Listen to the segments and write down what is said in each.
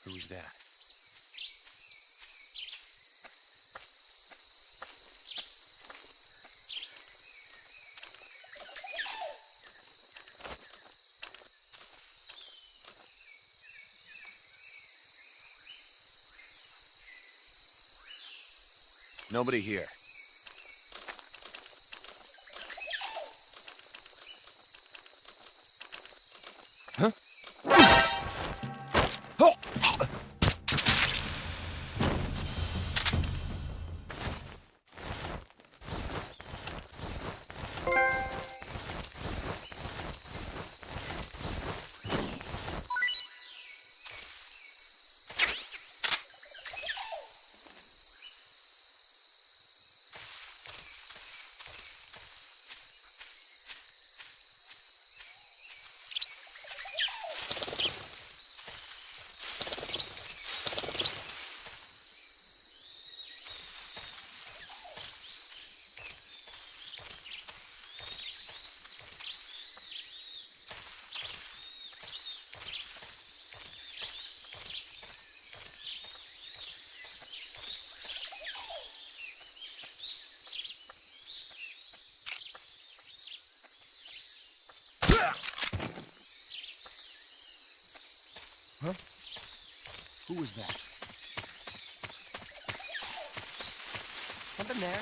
Who's that? Nobody here. Huh? Oh! Huh? Who was that? Something there?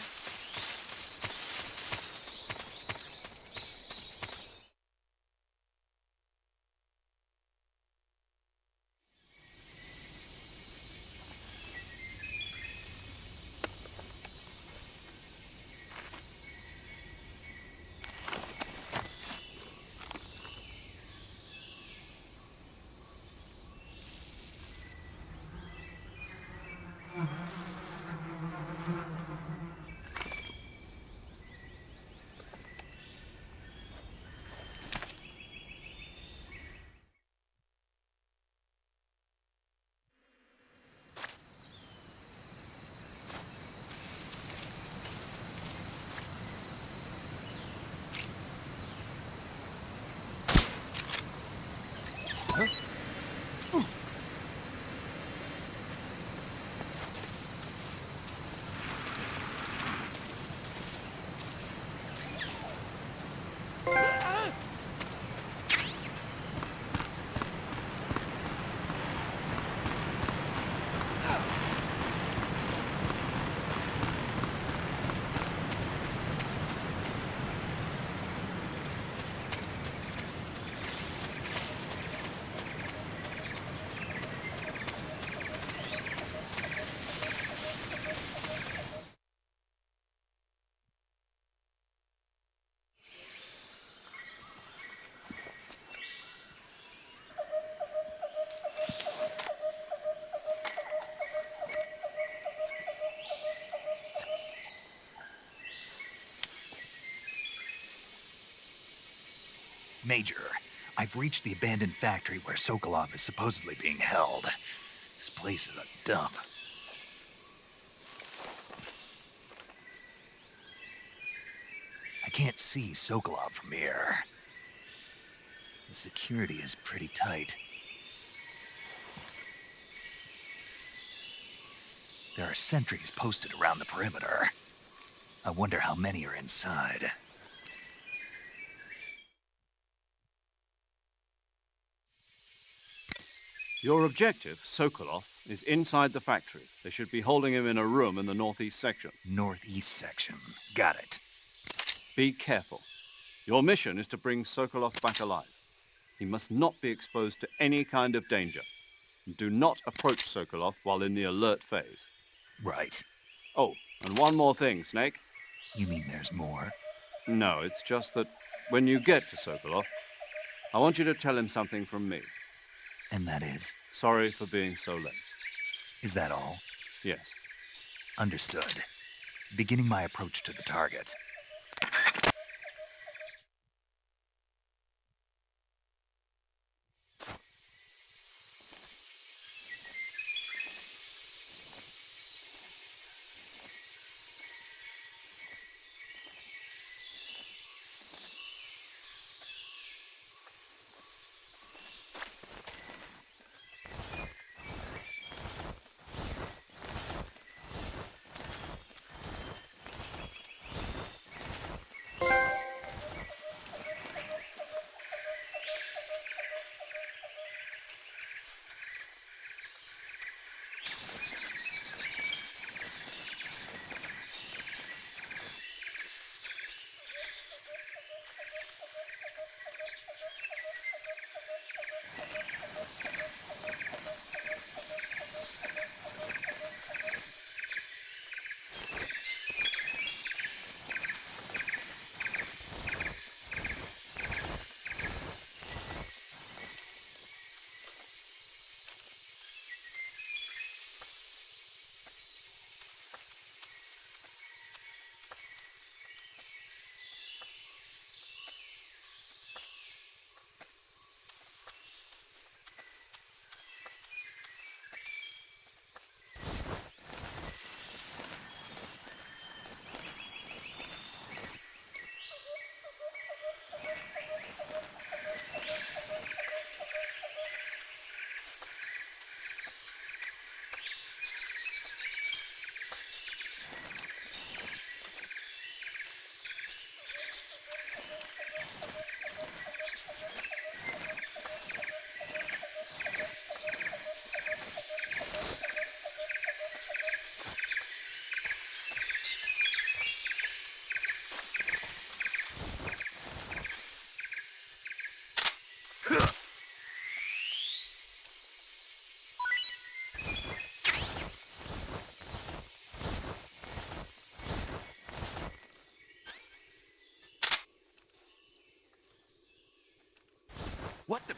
Huh? Major, I've reached the abandoned factory where Sokolov is supposedly being held. This place is a dump. I can't see Sokolov from here. The security is pretty tight. There are sentries posted around the perimeter. I wonder how many are inside. Your objective, Sokolov, is inside the factory. They should be holding him in a room in the northeast section. Northeast section. Got it. Be careful. Your mission is to bring Sokolov back alive. He must not be exposed to any kind of danger. Do not approach Sokolov while in the alert phase. Right. Oh, and one more thing, Snake. You mean there's more? No, it's just that when you get to Sokolov, I want you to tell him something from me. And that is? Sorry for being so late. Is that all? Yes. Understood. Beginning my approach to the target. What the...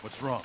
What's wrong?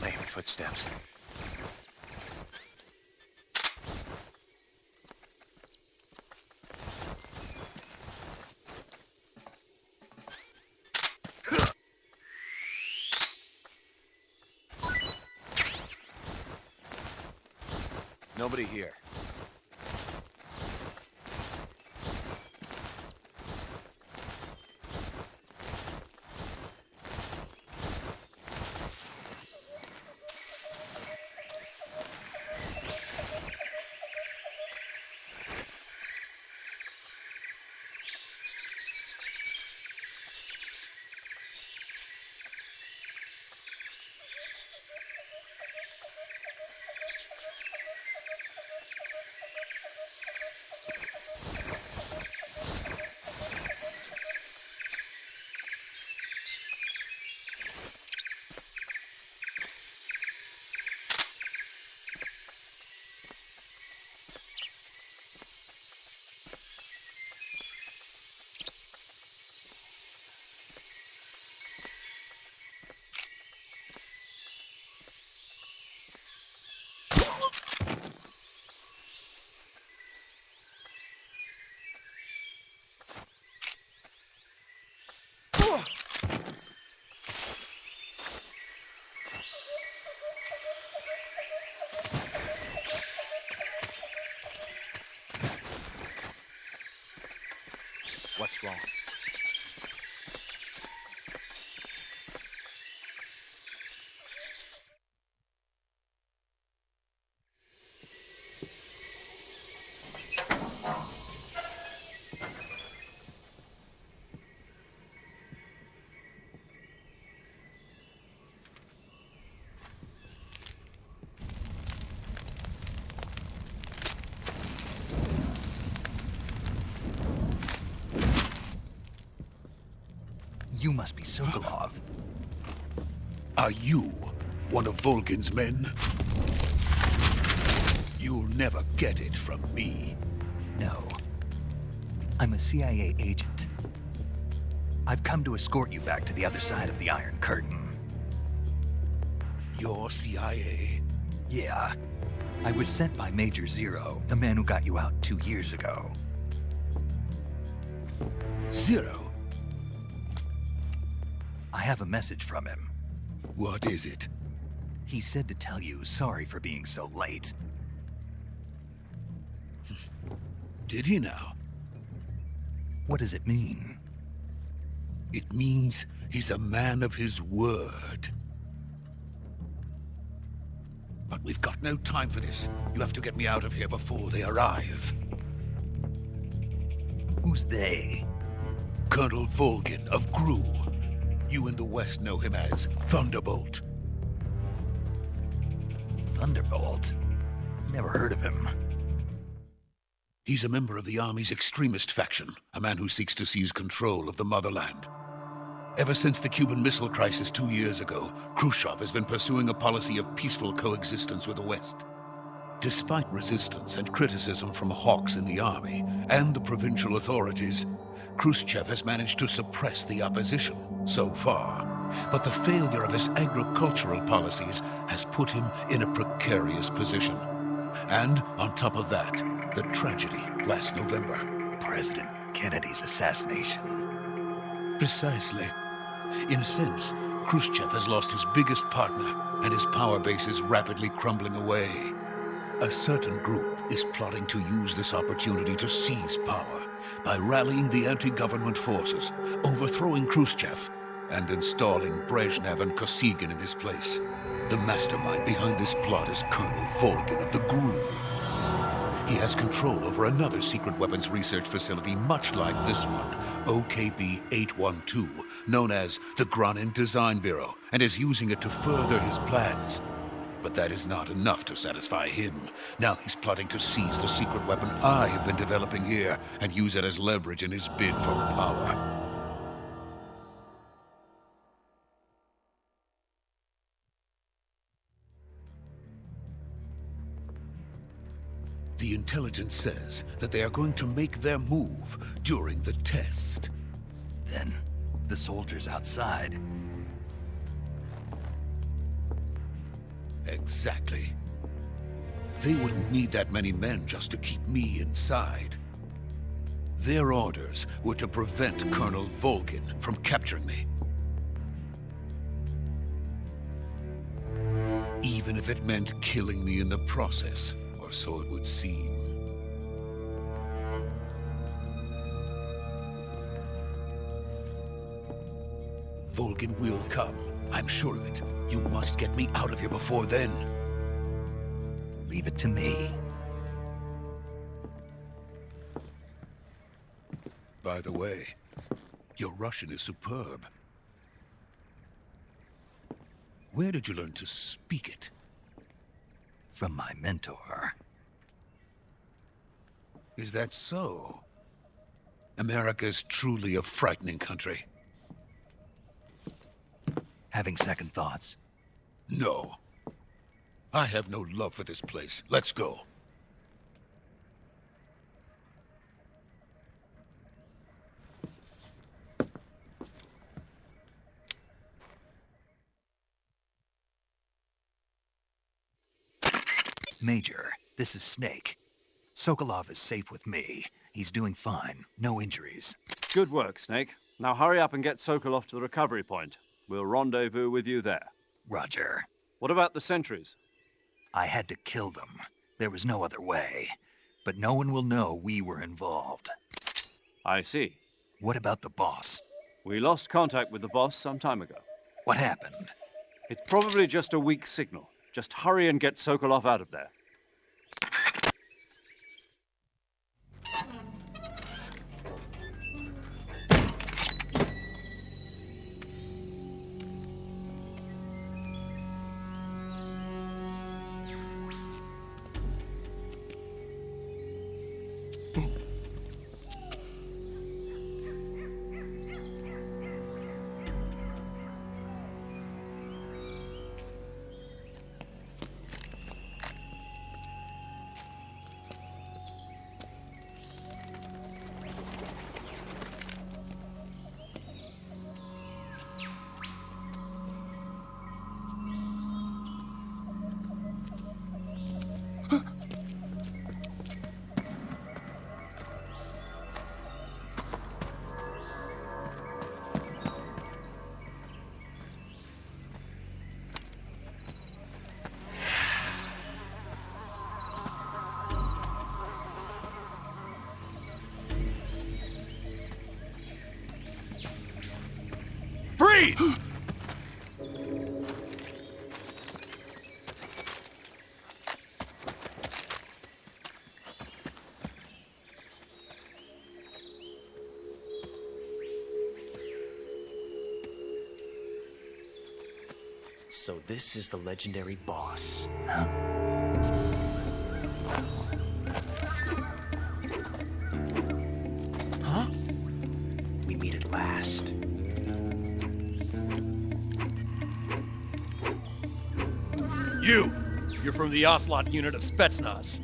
Lame footsteps. Nobody here. What's wrong? You must be Sokolov. Are you one of Volgin's men? You'll never get it from me. No. I'm a CIA agent. I've come to escort you back to the other side of the Iron Curtain. You're CIA? Yeah. I was sent by Major Zero, the man who got you out 2 years ago. Zero? I have a message from him. What is it? He said to tell you sorry for being so late. Did he now? What does it mean? It means he's a man of his word. But we've got no time for this. You have to get me out of here before they arrive. Who's they? Colonel Volgin of Gru. You in the West know him as Thunderbolt. Thunderbolt? Never heard of him. He's a member of the Army's extremist faction, a man who seeks to seize control of the motherland. Ever since the Cuban Missile Crisis 2 years ago, Khrushchev has been pursuing a policy of peaceful coexistence with the West. Despite resistance and criticism from hawks in the army and the provincial authorities, Khrushchev has managed to suppress the opposition so far. But the failure of his agricultural policies has put him in a precarious position. And on top of that, the tragedy last November. President Kennedy's assassination. Precisely. In a sense, Khrushchev has lost his biggest partner, and his power base is rapidly crumbling away. A certain group is plotting to use this opportunity to seize power by rallying the anti-government forces, overthrowing Khrushchev, and installing Brezhnev and Kosygin in his place. The mastermind behind this plot is Colonel Volgin of the GRU. He has control over another secret weapons research facility much like this one, OKB-812, known as the Granin Design Bureau, and is using it to further his plans. But that is not enough to satisfy him. Now he's plotting to seize the secret weapon I have been developing here and use it as leverage in his bid for power. The intelligence says that they are going to make their move during the test. Then, the soldiers outside. Exactly. They wouldn't need that many men just to keep me inside. Their orders were to prevent Colonel Volgin from capturing me. Even if it meant killing me in the process. Or so it would seem. Volgin will come. I'm sure of it. You must get me out of here before then. Leave it to me. By the way, your Russian is superb. Where did you learn to speak it? From my mentor. Is that so? America is truly a frightening country. Having second thoughts? No. I have no love for this place. Let's go. Major, this is Snake. Sokolov is safe with me. He's doing fine. No injuries. Good work, Snake. Now hurry up and get Sokolov to the recovery point. We'll rendezvous with you there. Roger. What about the sentries? I had to kill them. There was no other way. But no one will know we were involved. I see. What about the boss? We lost contact with the boss some time ago. What happened? It's probably just a weak signal. Just hurry and get Sokolov out of there. Freeze! So this is the legendary boss. last. You're from the Ocelot unit of Spetsnaz.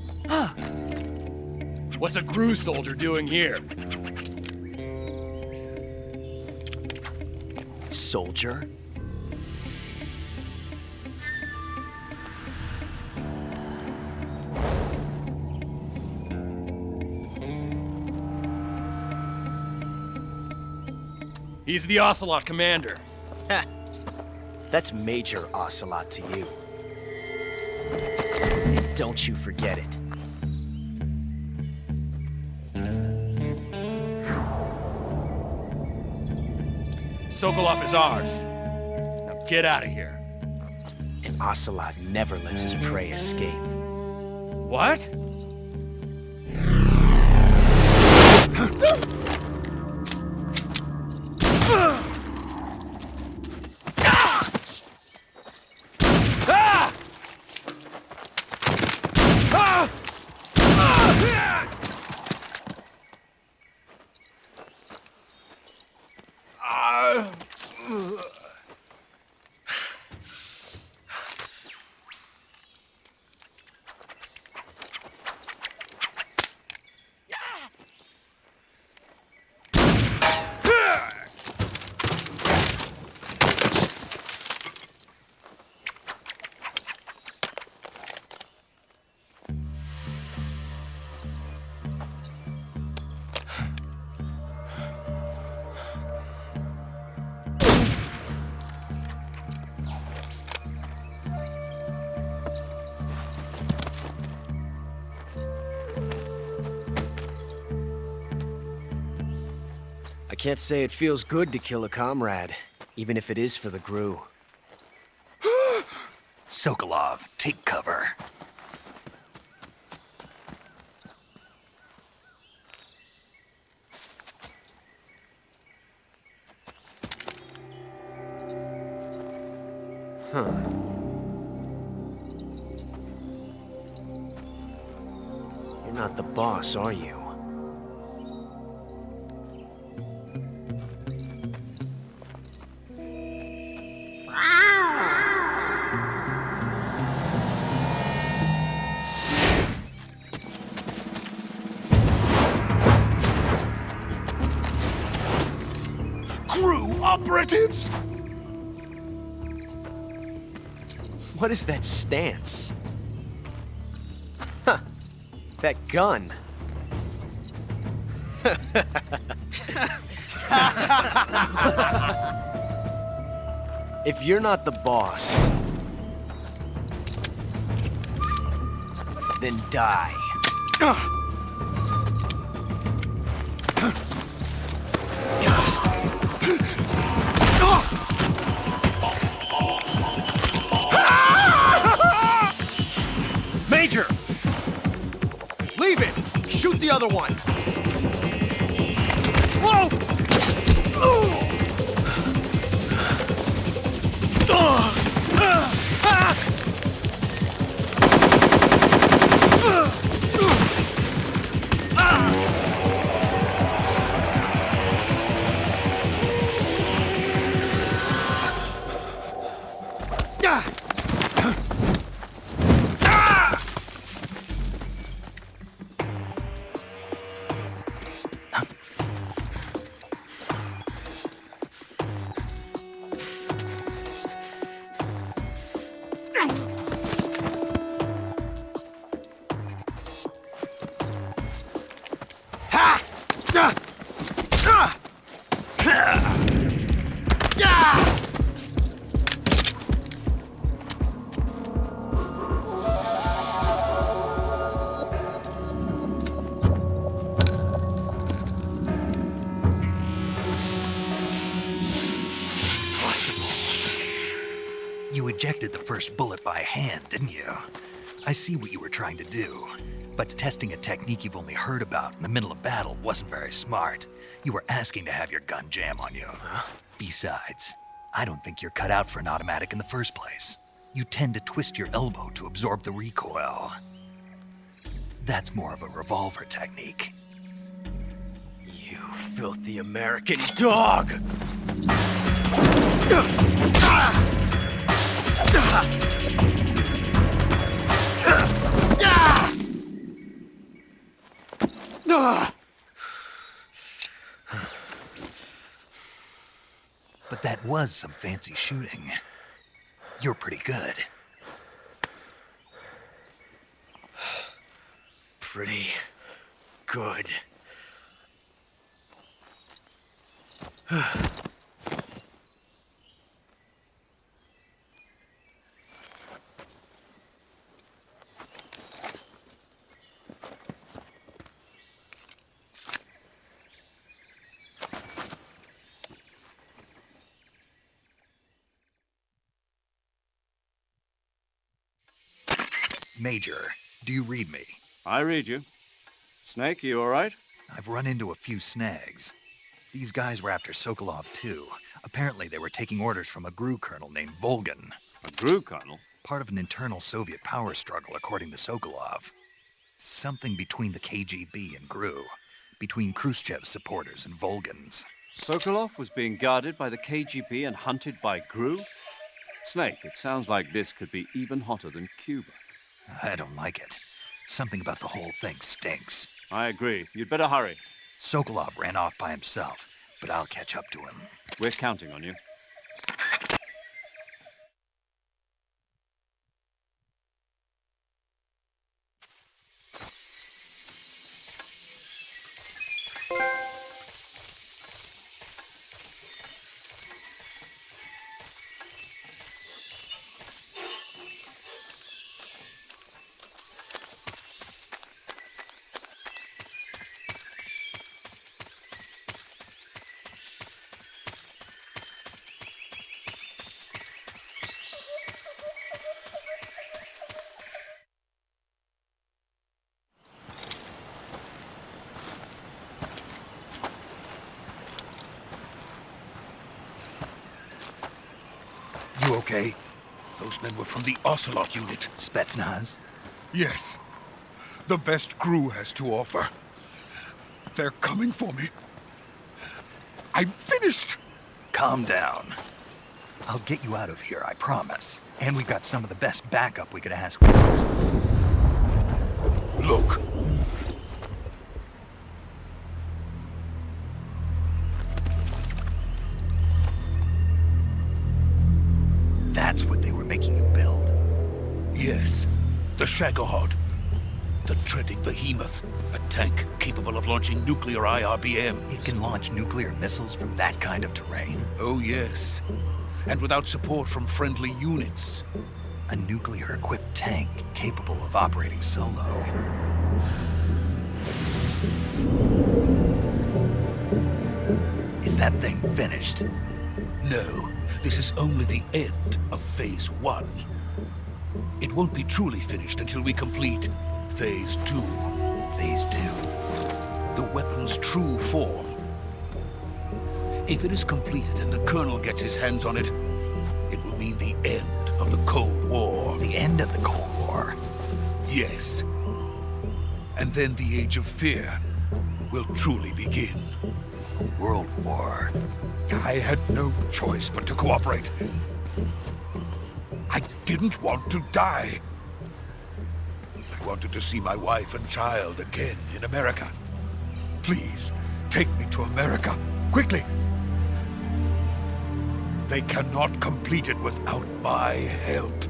What's a GRU soldier doing here? Soldier? He's the Ocelot commander. Ha! That's Major Ocelot to you. And don't you forget it. Sokolov is ours. Now get out of here. And Ocelot never lets his prey escape. What? I can't say it feels good to kill a comrade, even if it is for the GRU. Sokolov, take cover. Huh. You're not the boss, are you? GRU operatives! What is that stance? Huh. That gun. If you're not the boss, then die. Major! Leave it! Shoot the other one! Whoa! You ejected the first bullet by hand, didn't you? I see what you were trying to do, but testing a technique you've only heard about in the middle of battle wasn't very smart. You were asking to have your gun jam on you. Huh? Besides, I don't think you're cut out for an automatic in the first place. You tend to twist your elbow to absorb the recoil. That's more of a revolver technique. You... filthy American dog! But that was some fancy shooting. You're pretty good. Pretty good. Major, do you read me? I read you. Snake, you all right? I've run into a few snags. These guys were after Sokolov too. Apparently they were taking orders from a GRU colonel named Volgan. A GRU colonel? Part of an internal Soviet power struggle, according to Sokolov. Something between the KGB and GRU. Between Khrushchev's supporters and Volgan's. Sokolov was being guarded by the KGB and hunted by GRU? Snake, it sounds like this could be even hotter than Cuba. I don't like it. Something about the whole thing stinks. I agree. You'd better hurry. Sokolov ran off by himself, but I'll catch up to him. We're counting on you. You okay? Those men were from the Ocelot unit. Spetsnaz? Yes. The best GRU has to offer. They're coming for me. I'm finished! Calm down. I'll get you out of here, I promise. And we've got some of the best backup we could ask for. Look. That's what they were making you build? Yes. The Shagohod. The treading behemoth. A tank capable of launching nuclear IRBMs. It can launch nuclear missiles from that kind of terrain? Oh, yes. And without support from friendly units. A nuclear-equipped tank capable of operating solo. Is that thing finished? No. This is only the end of Phase 1. It won't be truly finished until we complete Phase 2. Phase 2? The weapon's true form. If it is completed and the Colonel gets his hands on it, it will mean the end of the Cold War. The end of the Cold War? Yes. And then the Age of Fear will truly begin. A world war? I had no choice but to cooperate. I didn't want to die. I wanted to see my wife and child again in America. Please, take me to America, quickly. They cannot complete it without my help.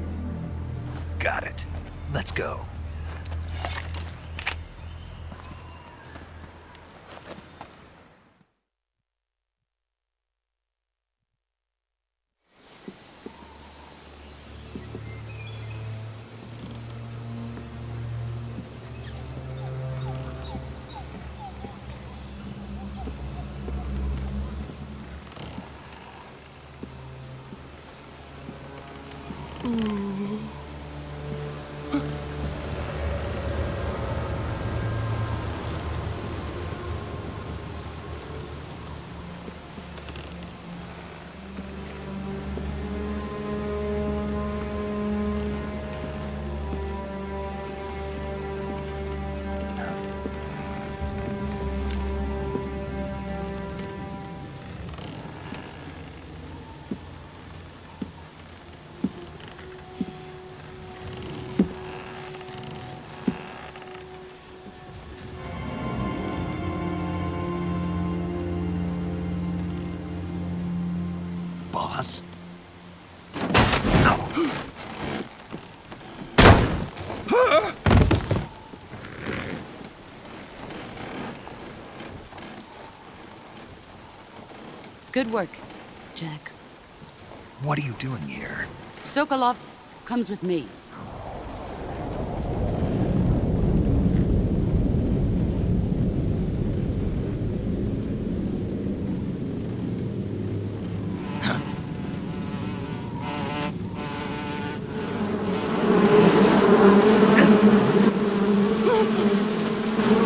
Got it. Let's go. boss. Good work, Jack. What are you doing here? Sokolov comes with me.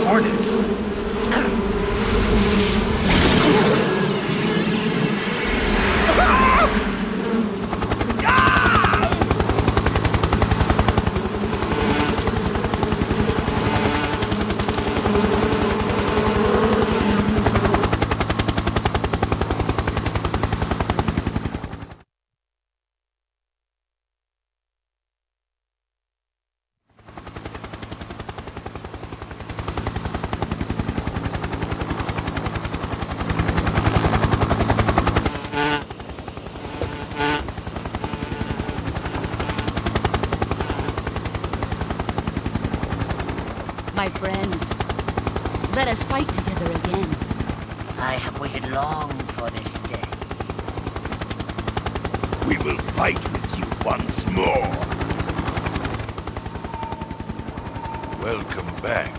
Hornets. My friends, let us fight together again. I have waited long for this day. We will fight with you once more. Welcome back,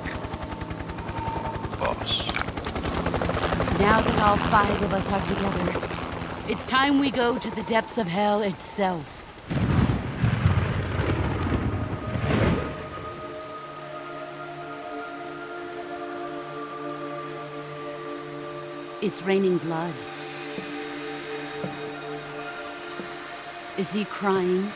boss. Now that all 5 of us are together, it's time we go to the depths of hell itself. It's raining blood. Is he crying?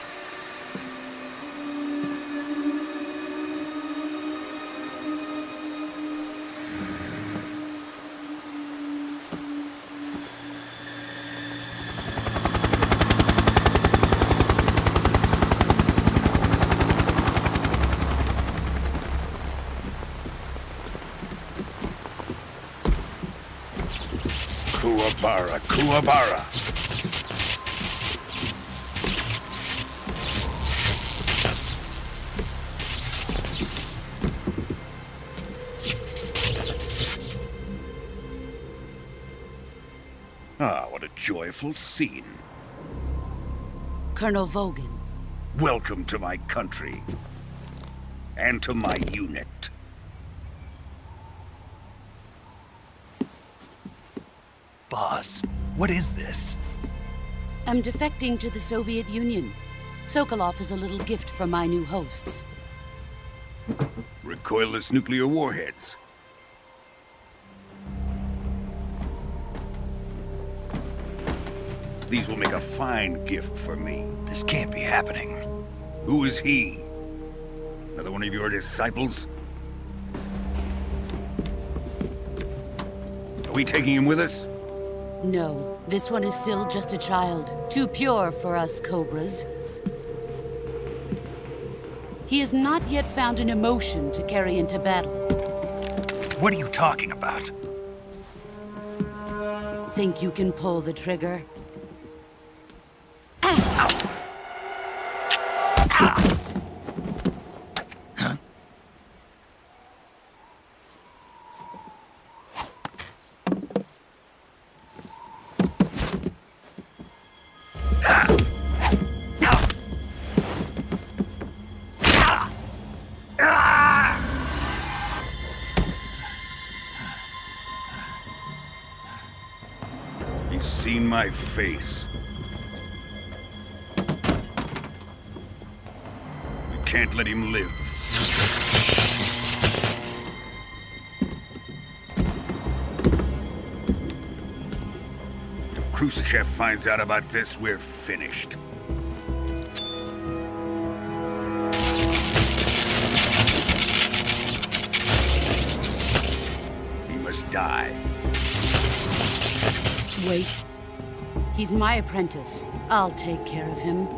Kuwabara, Kuwabara. Ah, what a joyful scene. Colonel Vogan. Welcome to my country. And to my unit. Boss, what is this? I'm defecting to the Soviet Union. Sokolov is a little gift from my new hosts. Recoilless nuclear warheads. These will make a fine gift for me. This can't be happening. Who is he? Another one of your disciples? Are we taking him with us? No, this one is still just a child. Too pure for us Cobras. He has not yet found an emotion to carry into battle. What are you talking about? Think you can pull the trigger? He's seen my face. We can't let him live. If Khrushchev finds out about this, we're finished. He must die. Wait. He's my apprentice. I'll take care of him.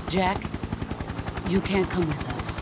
Jack, you can't come with us.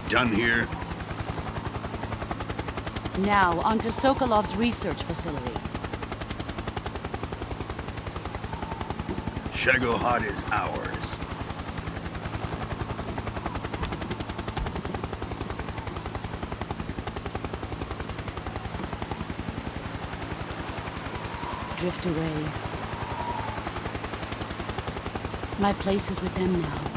done here? Now, onto Sokolov's research facility. Shagohod is ours. Drift away. My place is with them now.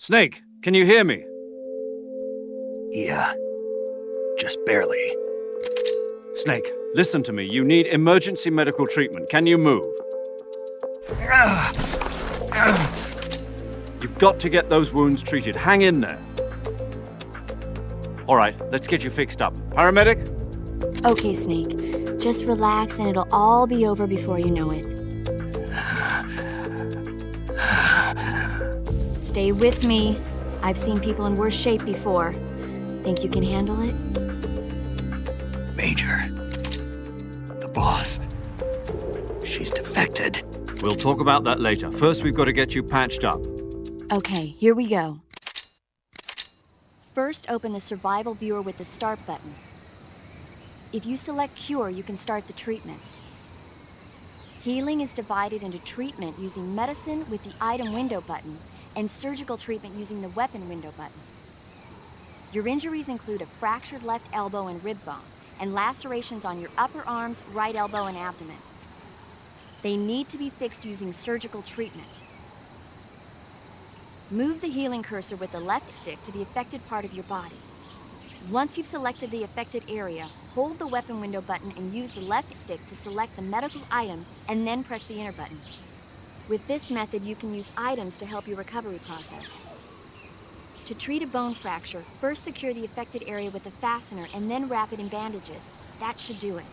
Snake, can you hear me? Yeah. Just barely. Snake, listen to me. You need emergency medical treatment. Can you move? You've got to get those wounds treated. Hang in there. All right, let's get you fixed up. Paramedic? Okay, Snake. Just relax and it'll all be over before you know it. Stay with me. I've seen people in worse shape before. Think you can handle it? Major. The boss. She's defected. We'll talk about that later. First, we've got to get you patched up. Okay, here we go. First, open the survival viewer with the start button. If you select cure, you can start the treatment. Healing is divided into treatment using medicine with the item window button and surgical treatment using the weapon window button. Your injuries include a fractured left elbow and rib bone, and lacerations on your upper arms, right elbow, and abdomen. They need to be fixed using surgical treatment. Move the healing cursor with the left stick to the affected part of your body. Once you've selected the affected area, hold the weapon window button and use the left stick to select the medical item, and then press the enter button. With this method, you can use items to help your recovery process. To treat a bone fracture, first secure the affected area with a fastener and then wrap it in bandages. That should do it.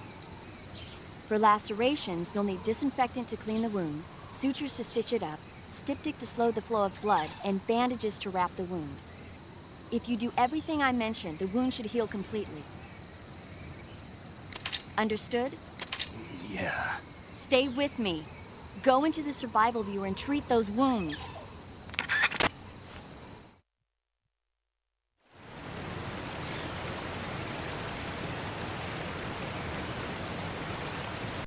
For lacerations, you'll need disinfectant to clean the wound, sutures to stitch it up, styptic to slow the flow of blood, and bandages to wrap the wound. If you do everything I mentioned, the wound should heal completely. Understood? Yeah. Stay with me. Go into the survival viewer and treat those wounds.